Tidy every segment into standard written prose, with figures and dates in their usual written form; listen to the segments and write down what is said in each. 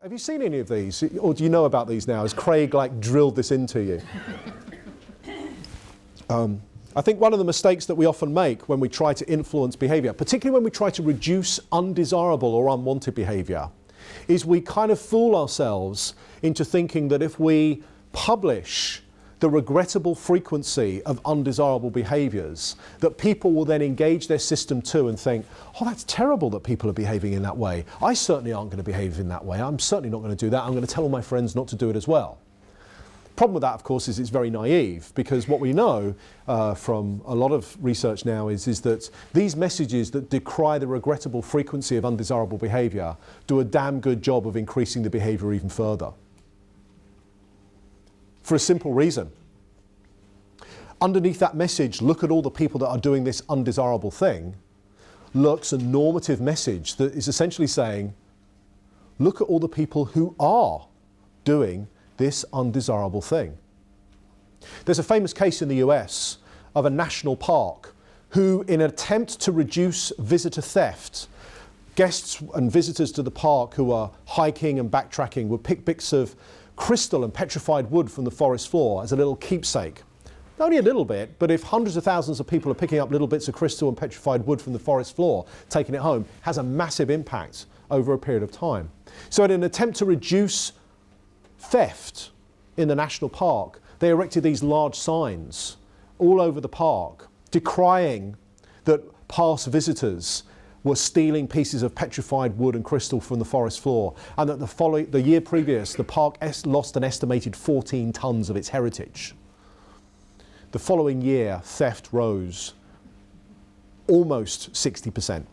Have you seen any of these, or do you know about these now? Has Craig drilled this into you? I think one of the mistakes that we often make when we try to influence behaviour, particularly when we try to reduce undesirable or unwanted behaviour, is we kind of fool ourselves into thinking that if we publish the regrettable frequency of undesirable behaviours, that people will then engage their system too and think, oh, that's terrible that people are behaving in that way. I certainly aren't going to behave in that way. I'm certainly not going to do that. I'm going to tell all my friends not to do it as well. Problem with that, of course, is it's very naive, because what we know from a lot of research now is that these messages that decry the regrettable frequency of undesirable behaviour do a damn good job of increasing the behaviour even further. For a simple reason. Underneath that message, look at all the people that are doing this undesirable thing, lurks a normative message that is essentially saying, look at all the people who are doing this undesirable thing. There's a famous case in the US of a national park who, in an attempt to reduce visitor theft, guests and visitors to the park who are hiking and backtracking would pick bits of crystal and petrified wood from the forest floor as a little keepsake. Only a little bit, but if hundreds of thousands of people are picking up little bits of crystal and petrified wood from the forest floor, taking it home, has a massive impact over a period of time. So in an attempt to reduce theft in the national park, they erected these large signs all over the park decrying that past visitors were stealing pieces of petrified wood and crystal from the forest floor, and that the year previous the park lost an estimated 14 tons of its heritage. The following year, theft rose almost 60%.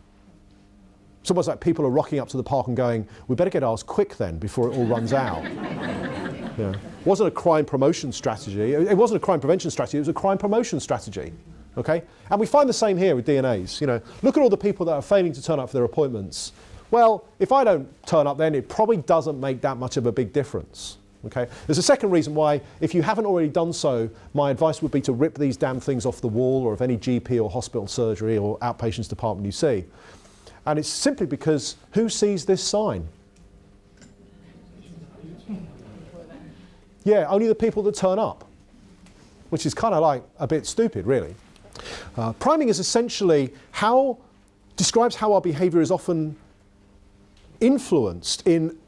It's almost like people are rocking up to the park and going, we better get ours quick then before it all runs out. Yeah. It wasn't a crime promotion strategy. It wasn't a crime prevention strategy. It was a crime promotion strategy. Okay? And we find the same here with DNAs. You know, look at all the people that are failing to turn up for their appointments. Well, if I don't turn up then, it probably doesn't make that much of a big difference. Okay? There's a second reason why, if you haven't already done so, my advice would be to rip these damn things off the wall or of any GP or hospital surgery or outpatients department you see. And it's simply because who sees this sign? Yeah, only the people that turn up, which is kind of like a bit stupid, really. Priming is essentially describes how our behaviour is often influenced in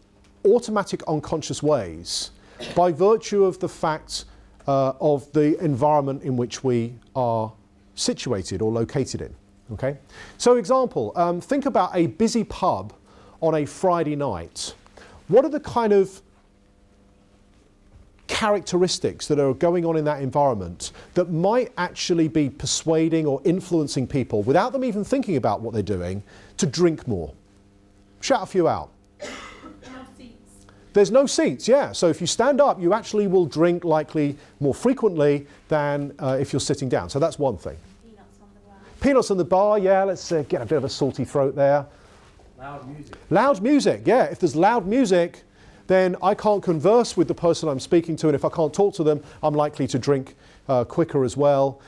automatic unconscious ways by virtue of the fact of the environment in which we are situated or located in. Okay? So example, think about a busy pub on a Friday night. What are the kind of characteristics that are going on in that environment that might actually be persuading or influencing people, without them even thinking about what they're doing, to drink more? Shout a few out. No seats. There's no seats, yeah. So if you stand up, you actually will drink likely more frequently than if you're sitting down. So that's one thing. Peanuts on the bar. Peanuts on the bar, yeah, let's get a bit of a salty throat there. Loud music. Loud music, yeah. If there's loud music, then I can't converse with the person I'm speaking to, and if I can't talk to them, I'm likely to drink quicker as well.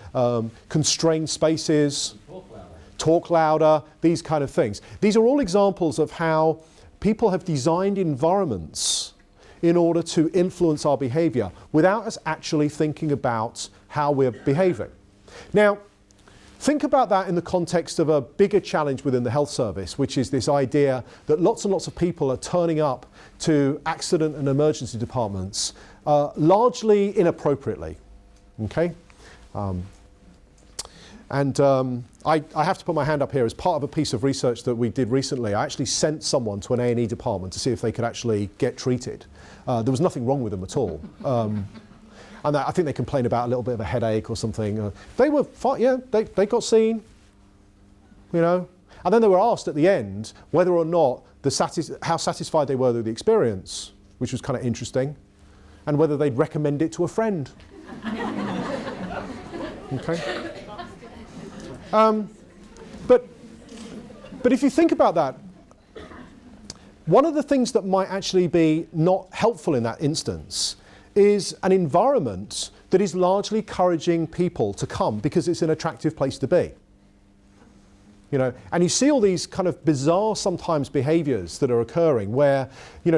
Constrained spaces, talk louder, these kind of things. These are all examples of how people have designed environments in order to influence our behaviour without us actually thinking about how we're behaving. Now, think about that in the context of a bigger challenge within the health service, which is this idea that lots and lots of people are turning up to accident and emergency departments largely inappropriately. Okay? I have to put my hand up here. As part of a piece of research that we did recently, I actually sent someone to an A&E department to see if they could actually get treated. There was nothing wrong with them at all. And I think they complained about a little bit of a headache or something. They were fine, yeah, they got seen, you know. And then they were asked at the end whether or not how satisfied they were with the experience, which was kind of interesting, and whether they'd recommend it to a friend. Okay. But if you think about that, one of the things that might actually be not helpful in that instance is an environment that is largely encouraging people to come because it's an attractive place to be. And you see all these kind of bizarre sometimes behaviours that are occurring where,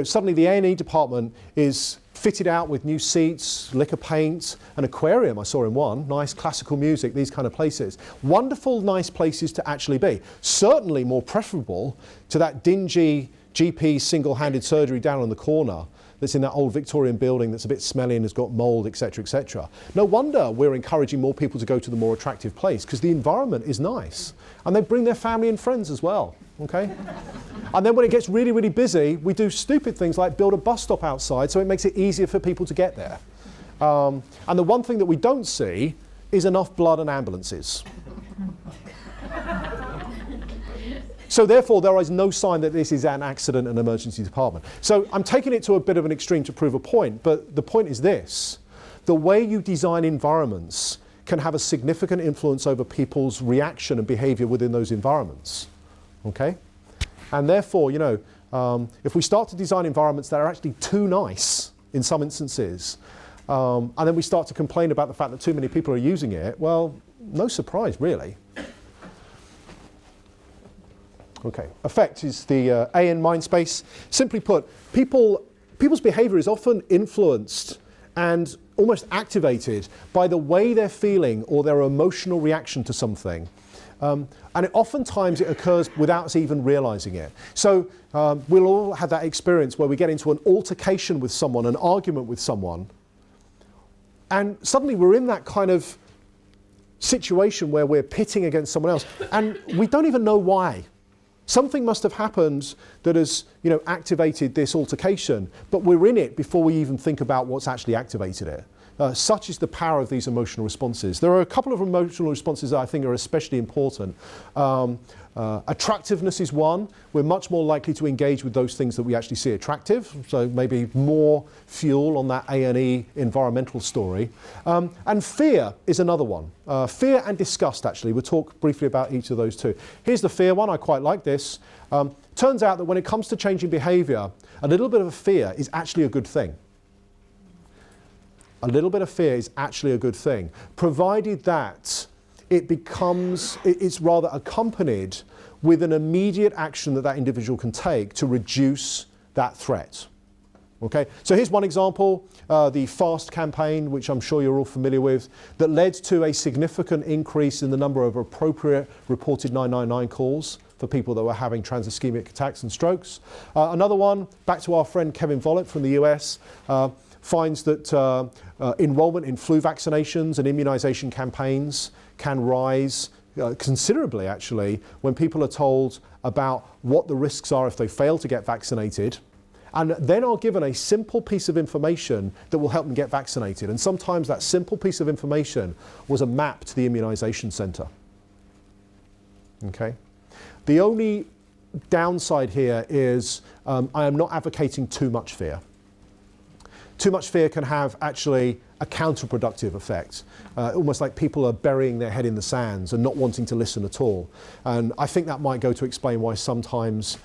suddenly the A&E department is fitted out with new seats, liquor paint, an aquarium I saw in one, nice classical music, these kind of places. Wonderful, nice places to actually be. Certainly more preferable to that dingy GP single-handed surgery down on the corner that's in that old Victorian building that's a bit smelly and has got mould, etc., etc. No wonder we're encouraging more people to go to the more attractive place, because the environment is nice. And they bring their family and friends as well, okay? And then when it gets really, really busy, we do stupid things like build a bus stop outside so it makes it easier for people to get there. And the one thing that we don't see is enough blood and ambulances. So therefore, there is no sign that this is an accident and emergency department. So I'm taking it to a bit of an extreme to prove a point, but the point is this. The way you design environments can have a significant influence over people's reaction and behaviour within those environments, okay? And therefore, if we start to design environments that are actually too nice in some instances, and then we start to complain about the fact that too many people are using it, well, no surprise, really. Okay, affect is the A in mind space. Simply put, people's behaviour is often influenced and almost activated by the way they're feeling or their emotional reaction to something. And oftentimes it occurs without us even realising it. So we'll all have that experience where we get into an altercation with someone, an argument with someone, and suddenly we're in that kind of situation where we're pitting against someone else, and we don't even know why. Something must have happened that has, activated this altercation, but we're in it before we even think about what's actually activated it. Such is the power of these emotional responses. There are a couple of emotional responses that I think are especially important. Attractiveness is one. We're much more likely to engage with those things that we actually see attractive, so maybe more fuel on that A&E environmental story. And fear is another one. Fear and disgust, actually. We'll talk briefly about each of those two. Here's the fear one. I quite like this. Turns out that when it comes to changing behaviour, a little bit of a fear is actually a good thing. A little bit of fear is actually a good thing, provided that it's rather accompanied with an immediate action that individual can take to reduce that threat. Okay, so here's one example, the FAST campaign, which I'm sure you're all familiar with, that led to a significant increase in the number of appropriate reported 999 calls for people that were having transischemic attacks and strokes. Another one, back to our friend Kevin Vollet from the US, finds that enrolment in flu vaccinations and immunisation campaigns can rise considerably, actually, when people are told about what the risks are if they fail to get vaccinated, and then are given a simple piece of information that will help them get vaccinated. And sometimes that simple piece of information was a map to the immunisation centre. Okay? The only downside here is I am not advocating too much fear. Too much fear can have actually a counterproductive effect, almost like people are burying their head in the sands and not wanting to listen at all. And I think that might go to explain why sometimes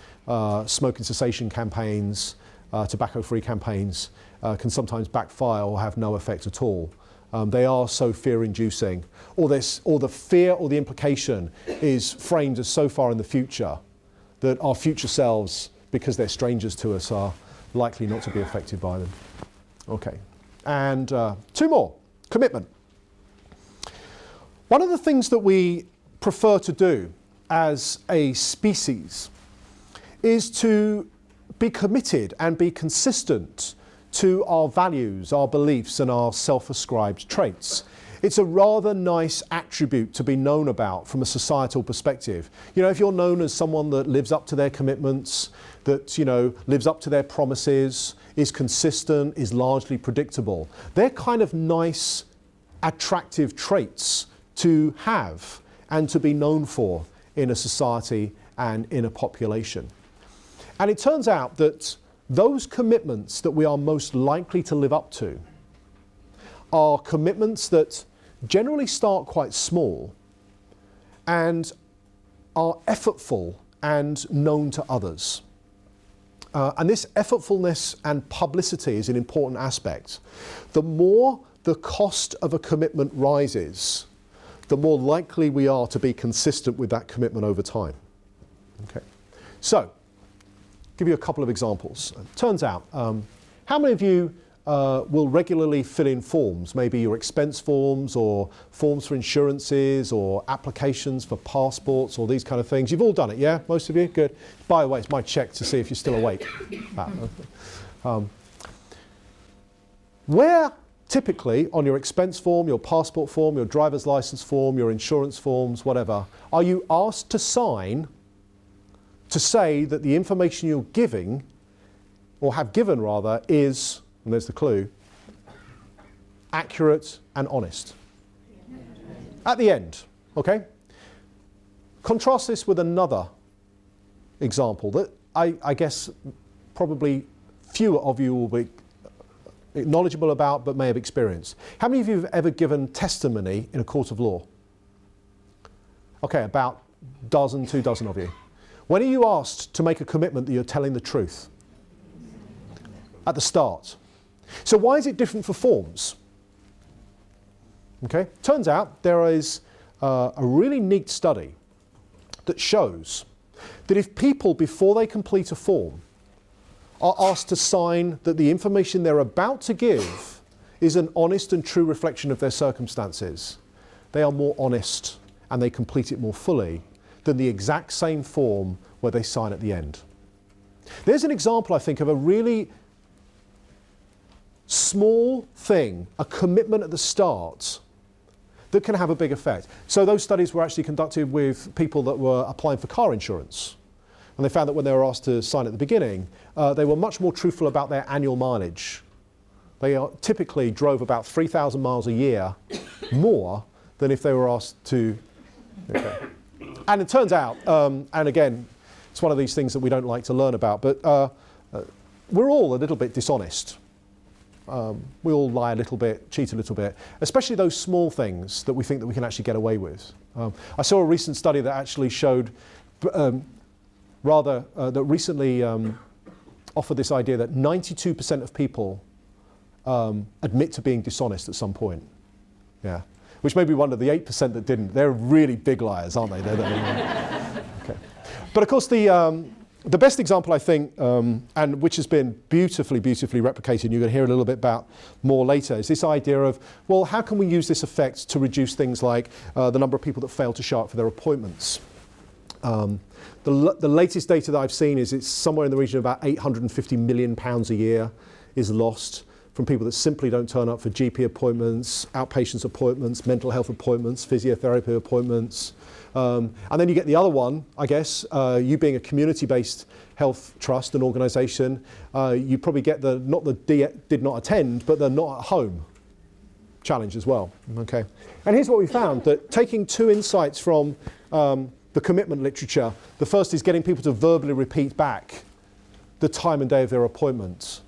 smoking cessation campaigns, tobacco-free campaigns can sometimes backfire or have no effect at all. They are so fear-inducing, or the fear or the implication is framed as so far in the future that our future selves, because they're strangers to us, are likely not to be affected by them. Okay, and two more. Commitment. One of the things that we prefer to do as a species is to be committed and be consistent to our values, our beliefs, and our self-ascribed traits. It's a rather nice attribute to be known about from a societal perspective. If you're known as someone that lives up to their commitments, that, lives up to their promises, is consistent, is largely predictable, they're kind of nice, attractive traits to have and to be known for in a society and in a population. And it turns out that those commitments that we are most likely to live up to are commitments that generally start quite small and are effortful and known to others. And this effortfulness and publicity is an important aspect. The more the cost of a commitment rises, the more likely we are to be consistent with that commitment over time. Okay. So, give you a couple of examples. Turns out, how many of you will regularly fill in forms, maybe your expense forms or forms for insurances or applications for passports or these kind of things? You've all done it, yeah? Most of you? Good. By the way, it's my check to see if you're still awake. Where typically on your expense form, your passport form, your driver's license form, your insurance forms, whatever, are you asked to sign to say that the information you're giving, or have given rather, is, and there's the clue, accurate and honest? At the end, okay? Contrast this with another example that I guess probably fewer of you will be knowledgeable about but may have experienced. How many of you have ever given testimony in a court of law? Okay, about dozen, 2 dozen of you. When are you asked to make a commitment that you're telling the truth? At the start. So why is it different for forms? Okay, turns out there is a really neat study that shows that if people, before they complete a form, are asked to sign that the information they're about to give is an honest and true reflection of their circumstances, they are more honest and they complete it more fully than the exact same form where they sign at the end. There's an example, I think, of a really small thing, a commitment at the start, that can have a big effect. So those studies were actually conducted with people that were applying for car insurance. And they found that when they were asked to sign at the beginning, they were much more truthful about their annual mileage. They typically drove about 3,000 miles a year more than if they were asked to. Okay. And it turns out, and again, it's one of these things that we don't like to learn about, but we're all a little bit dishonest. We all lie a little bit, cheat a little bit, especially those small things that we think that we can actually get away with. I saw a recent study that actually showed that recently offered this idea that 92% of people admit to being dishonest at some point. Yeah, which made me wonder the 8% that didn't. They're really big liars, aren't they? Okay. But of course, the best example, I think, and which has been beautifully replicated, and you're going to hear a little bit about more later, is this idea of, well, how can we use this effect to reduce things like the number of people that fail to show up for their appointments? The latest data that I've seen is it's somewhere in the region of about £850 million a year is lost from people that simply don't turn up for GP appointments, outpatients appointments, mental health appointments, physiotherapy appointments. And then you get the other one, I guess, you being a community-based health trust and organisation, you probably get not the did not attend, but the not at home challenge as well. Okay. And here's what we found, that taking 2 insights from the commitment literature, the first is getting people to verbally repeat back the time and day of their appointment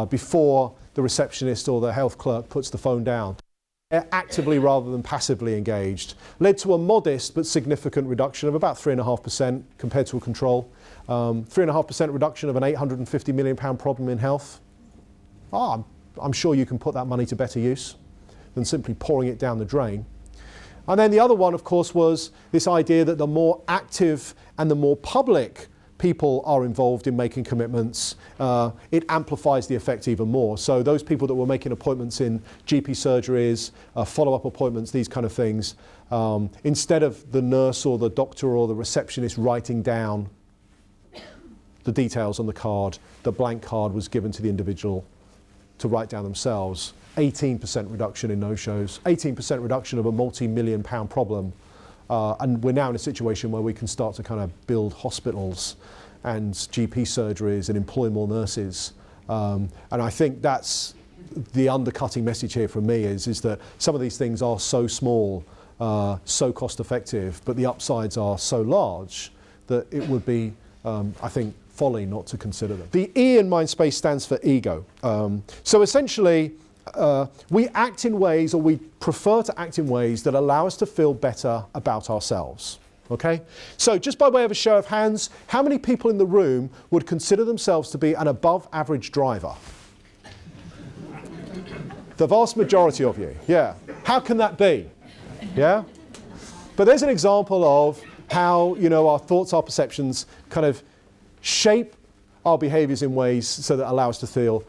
before the receptionist or the health clerk puts the phone down. They're actively rather than passively engaged, led to a modest but significant reduction of about 3.5% compared to a control. 3.5% reduction of an £850 million problem in health. I'm sure you can put that money to better use than simply pouring it down the drain. And then the other one, of course, was this idea that the more active and the more public people are involved in making commitments, it amplifies the effect even more. So those people that were making appointments in GP surgeries, follow-up appointments, these kind of things, instead of the nurse or the doctor or the receptionist writing down the details on the card, the blank card was given to the individual to write down themselves. 18% reduction in no-shows, 18% reduction of a multi-million pound problem. And we're now in a situation where we can start to kind of build hospitals and GP surgeries and employ more nurses. And I think that's the undercutting message here from me is that some of these things are so small, so cost effective, but the upsides are so large that it would be, I think, folly not to consider them. The E in Mindspace stands for ego. So essentially, we act in ways, or we prefer to act in ways that allow us to feel better about ourselves. Okay? So just by way of a show of hands, how many people in the room would consider themselves to be an above average driver? The vast majority of you, yeah. How can that be? Yeah? But there's an example of how, you know, our thoughts, our perceptions kind of shape our behaviours in ways so that allow us to feel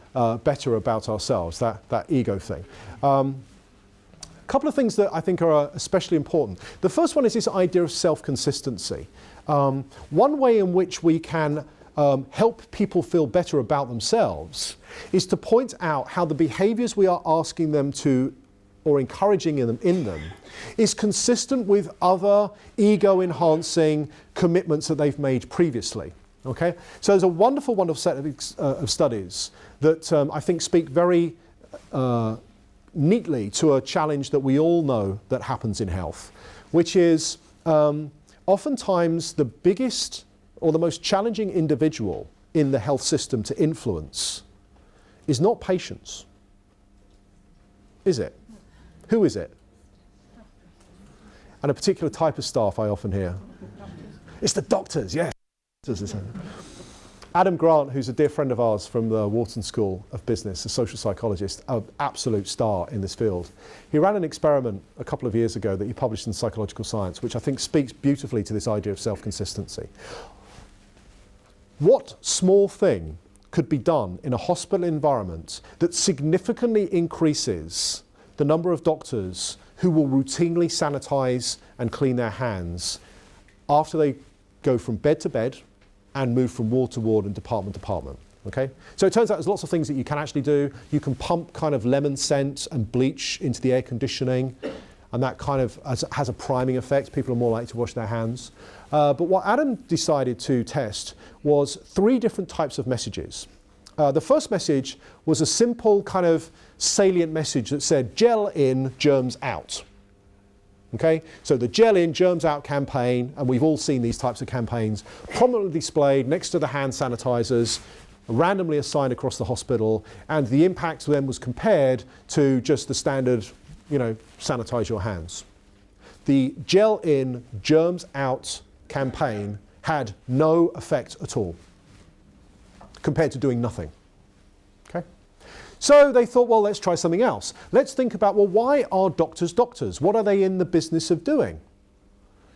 better about ourselves, that ego thing. A couple of things that I think are especially important. The first one is this idea of self-consistency. One way in which we can help people feel better about themselves is to point out how the behaviours we are asking them to or encouraging them in them is consistent with other ego-enhancing commitments that they've made previously. Okay? So there's a wonderful, wonderful set of studies that I think speak very neatly to a challenge that we all know that happens in health, which is oftentimes the biggest or the most challenging individual in the health system to influence is not patients. Is it? Who is it? And a particular type of staff I often hear. It's the doctors, yes. Adam Grant, who's a dear friend of ours from the Wharton School of Business, a social psychologist, an absolute star in this field. He ran an experiment a couple of years ago that he published in Psychological Science, which I think speaks beautifully to this idea of self-consistency. What small thing could be done in a hospital environment that significantly increases the number of doctors who will routinely sanitize and clean their hands after they go from bed to bed and move from ward to ward and department to department? Okay? So it turns out there's lots of things that you can actually do. You can pump kind of lemon scent and bleach into the air conditioning, and that kind of has a priming effect. People are more likely to wash their hands. But what Adam decided to test was 3 different types of messages. The first message was a simple kind of salient message that said, gel in, germs out. Okay, so the gel in, germs out campaign, and we've all seen these types of campaigns, prominently displayed next to the hand sanitizers, randomly assigned across the hospital, and the impact to them was compared to just the standard, you know, sanitize your hands. The gel in, germs out campaign had no effect at all, compared to doing nothing. Okay? So they thought, well, let's try something else. Let's think about, well, why are doctors doctors? What are they in the business of doing?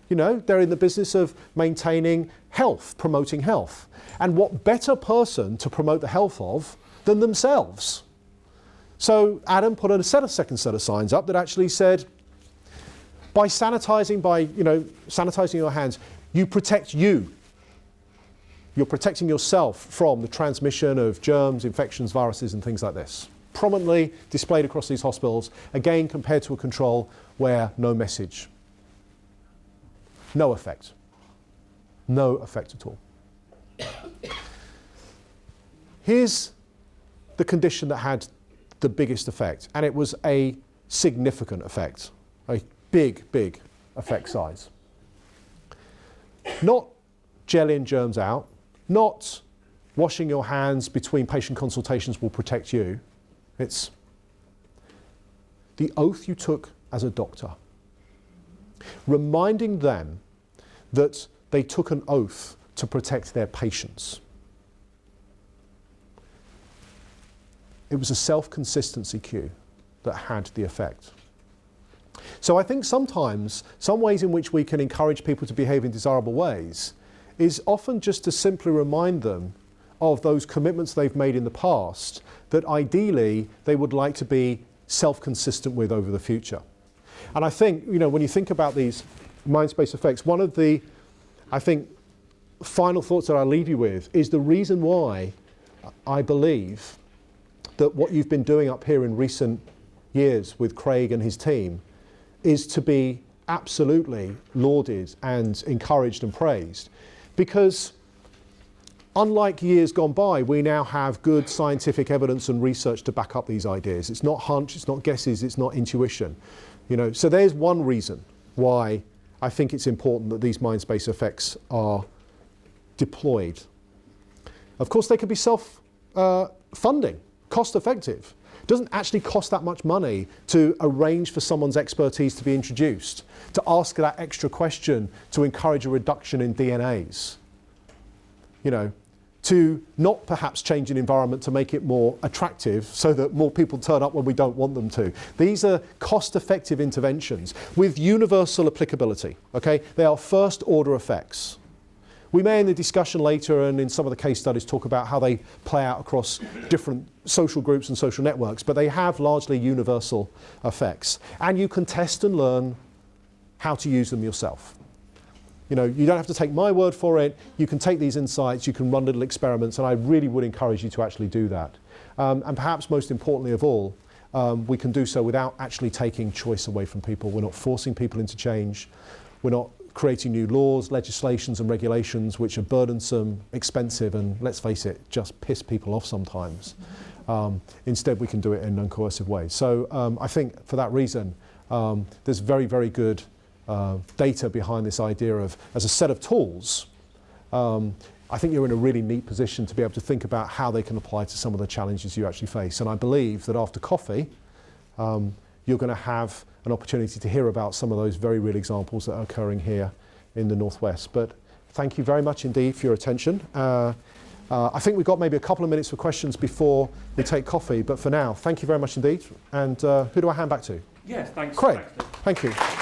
You know, they're in the business of maintaining health, promoting health. And what better person to promote the health of than themselves? So Adam put a second set of signs up that actually said, by sanitizing your hands, you protect you. You're protecting yourself from the transmission of germs, infections, viruses, and things like this. Prominently displayed across these hospitals, again compared to a control where no message. No effect. No effect at all. Here's the condition that had the biggest effect, and it was a significant effect, a big, big effect size. Not gel in, germs out, not washing your hands between patient consultations will protect you. It's the oath you took as a doctor. Reminding them that they took an oath to protect their patients. It was a self-consistency cue that had the effect. So I think sometimes, some ways in which we can encourage people to behave in desirable ways is often just to simply remind them of those commitments they've made in the past that ideally they would like to be self-consistent with over the future. And I think, you know, when you think about these mind space effects, one of the, I think, final thoughts that I'll leave you with is the reason why I believe that what you've been doing up here in recent years with Craig and his team is to be absolutely lauded and encouraged and praised. Because unlike years gone by, we now have good scientific evidence and research to back up these ideas. It's not hunch, it's not guesses, it's not intuition. You know, so there's one reason why I think it's important that these mind space effects are deployed. Of course, they could be self-funding, cost-effective. It doesn't actually cost that much money to arrange for someone's expertise to be introduced, to ask that extra question, to encourage a reduction in DNAs. You know, to not perhaps change an environment to make it more attractive so that more people turn up when we don't want them to. These are cost-effective interventions with universal applicability, okay? They are first-order effects. We may in the discussion later and in some of the case studies talk about how they play out across different social groups and social networks, but they have largely universal effects. And you can test and learn how to use them yourself. You know, you don't have to take my word for it. You can take these insights, you can run little experiments, and I really would encourage you to actually do that. And perhaps most importantly of all, we can do so without actually taking choice away from people. We're not forcing people into change. We're not creating new laws, legislations and regulations which are burdensome, expensive, and let's face it, just piss people off sometimes. Instead, we can do it in non-coercive ways. So I think for that reason, there's very, very good data behind this idea of, as a set of tools, I think you're in a really neat position to be able to think about how they can apply to some of the challenges you actually face. And I believe that after coffee, you're going to have an opportunity to hear about some of those very real examples that are occurring here in the Northwest. But thank you very much indeed for your attention. I think we've got maybe a couple of minutes for questions before we take coffee, but for now, thank you very much indeed. And who do I hand back to? Yes, thanks. Craig, Thanks. thank you.